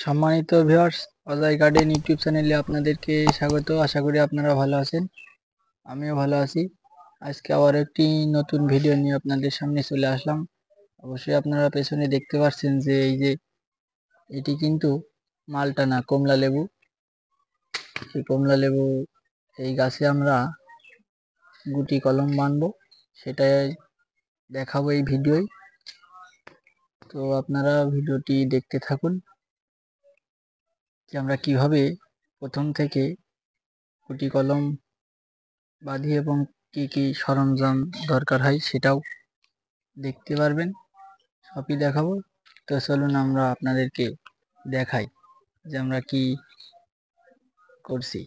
সম্মানিত viewers, Ajay garden YouTube চ্যানেলে আপনাদেরকে স্বাগত। আশা করি আপনারা ভালো আছেন, আমিও ভালো আছি। আজকে আবার একটি নতুন ভিডিও নিয়ে আপনাদের সামনে চলে আসলাম। অবশ্যই আপনারা পেছনে দেখতে পাচ্ছেন যে এটি কিন্তু মালটা না, কমলা লেবু। এই কমলা লেবু এই গাছে আমরা গুটি কলম বানবো, সেটাই দেখাবো এই ভিডিওয়। তো আপনারা ভিডিওটি দেখতে থাকুন যে আমরা কিভাবে প্রথম থেকে গুটি কলম বাঁধি এবং কি কি সরঞ্জাম দরকার হয় সেটাও দেখতে পারবেন, সবই দেখাবো। তো চলুন আমরা আপনাদেরকে দেখাই যে আমরা কি করছি।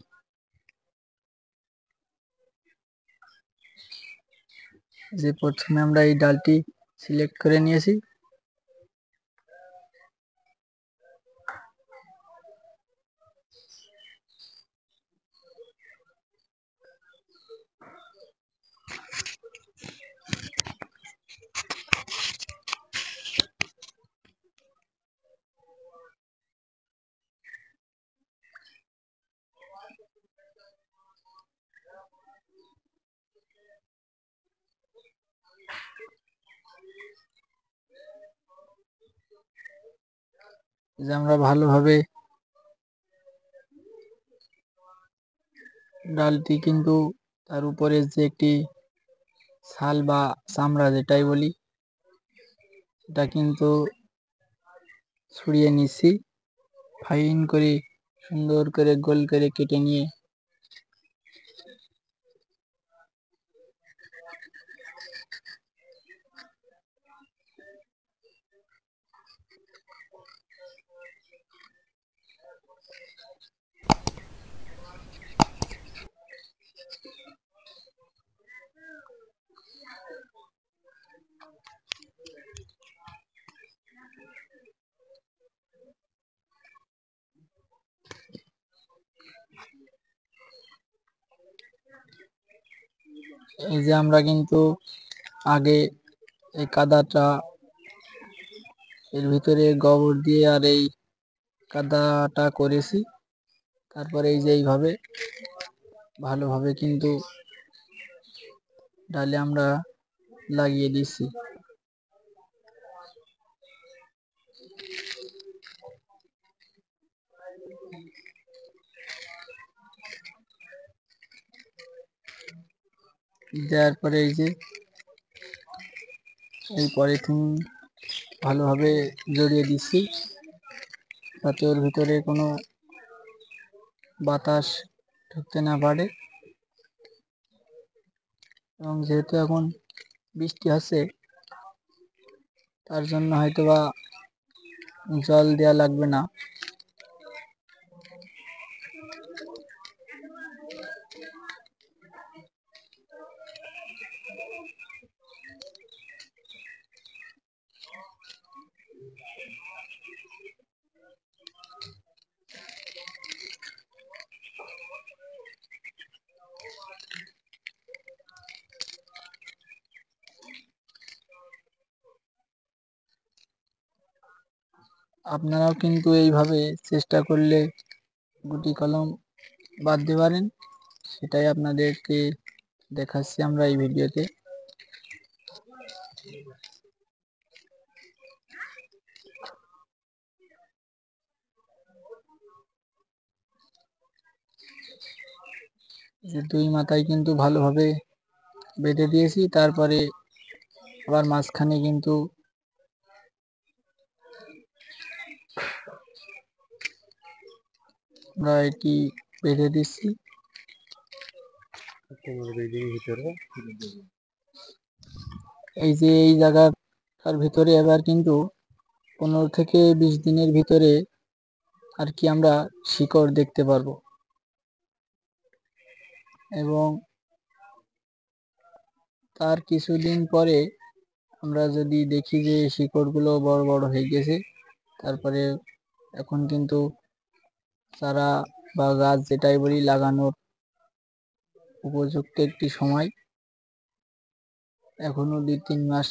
যে প্রথমে আমরা এই ডালটি সিলেক্ট করে নিয়েছি। যে আমরা ভালোভাবে ডালটি কিন্তু তার উপরে যে একটি ছাল বা চামড়া যেটাই বলি, এটা কিন্তু ছড়িয়ে নিচ্ছি। ফাইন করে সুন্দর করে গোল করে কেটে নিয়ে এই যে আমরা কিন্তু আগে এই কাদাটা এর ভিতরে গোবর দিয়ে আর এই কাদাটা করেছি, তারপরে এই যে এইভাবে ভালোভাবে কিন্তু ডালে আমরা লাগিয়ে দিচ্ছি। দেওয়ার পরে এই যে এই পলিথিন ভালোভাবে জড়িয়ে দিচ্ছি, যাতে ওর ভিতরে কোনো বাতাস ঢুকতে না পারে। এবং যেহেতু এখন বৃষ্টি হচ্ছে, তার জন্য হয়তোবা জল দেওয়া লাগবে না। আপনারাও কিন্তু এইভাবে চেষ্টা করলে গুটি কলম বাঁধতে পারেন, সেটাই আপনাদেরকে দেখাচ্ছি আমরা এই ভিডিওতে। যে দুই মাথায় কিন্তু ভালোভাবে বেঁধে দিয়েছি, তারপরে আবার মাঝখানে কিন্তু আমরা এটি বেঁধে দিচ্ছি। এই যে এই জায়গাটার ভিতরে এবার কিন্তু 15 থেকে 20 দিনের ভিতরে আর কি আমরা শিকড় দেখতে পারবো। এবং তার কিছুদিন পরে আমরা যদি দেখি যে শিকড়গুলো বড় বড় হয়ে গেছে, তারপরে এখন কিন্তু চারা বা গাছ যেটাই বলি লাগানোর উপযুক্ত একটি সময়। এখনো 2-3 মাস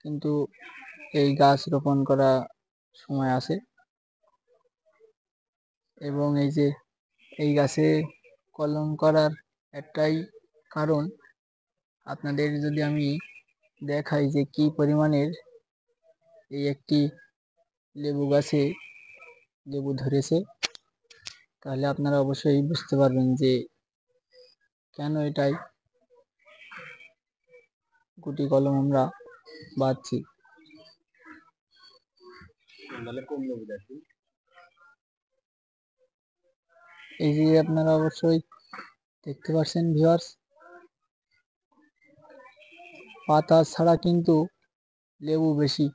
কিন্তু এই গাছ রোপণ করা সময় আছে। এবং এই যে এই গাছে কলম করার একটাই কারণ, আপনাদের যদি আমি দেখাই যে কি পরিমাণের এই একটি লেবু গাছে লেবু ধরেছে, তাহলে আপনারা অবশ্যই বুঝতে পারবেন যে কেন এটাই গুটি কলম আমরা বাঁধছি। এই যে আপনারা অবশ্যই দেখতে পাচ্ছেন ভিউয়ার্স, পাতা ছাড়া কিন্তু লেবু বেশি।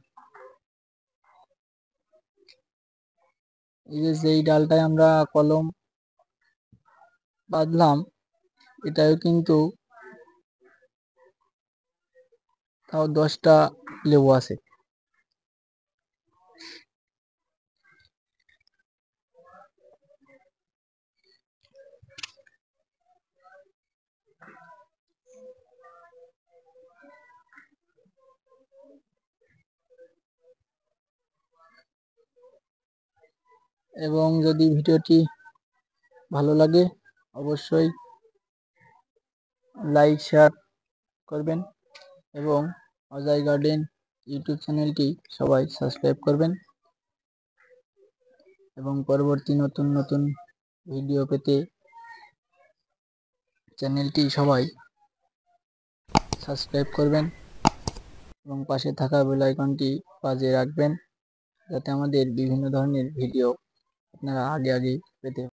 এই যে যেই ডালটায় আমরা কলম বাঁধলাম, এটাও কিন্তু তাও 10টা লেবু আছে। এবং যদি ভিডিওটি ভালো লাগে অবশ্যই লাইক শেয়ার করবেন এবং অজয় গার্ডেন ইউটিউব চ্যানেলটি সবাই সাবস্ক্রাইব করবেন এবং পরবর্তী নতুন নতুন ভিডিও পেতে চ্যানেলটি সবাই সাবস্ক্রাইব করবেন এবং পাশে থাকা বেল আইকনটি বাজিয়ে রাখবেন, যাতে আমাদের বিভিন্ন ধরনের ভিডিও আপনারা আগে পেতে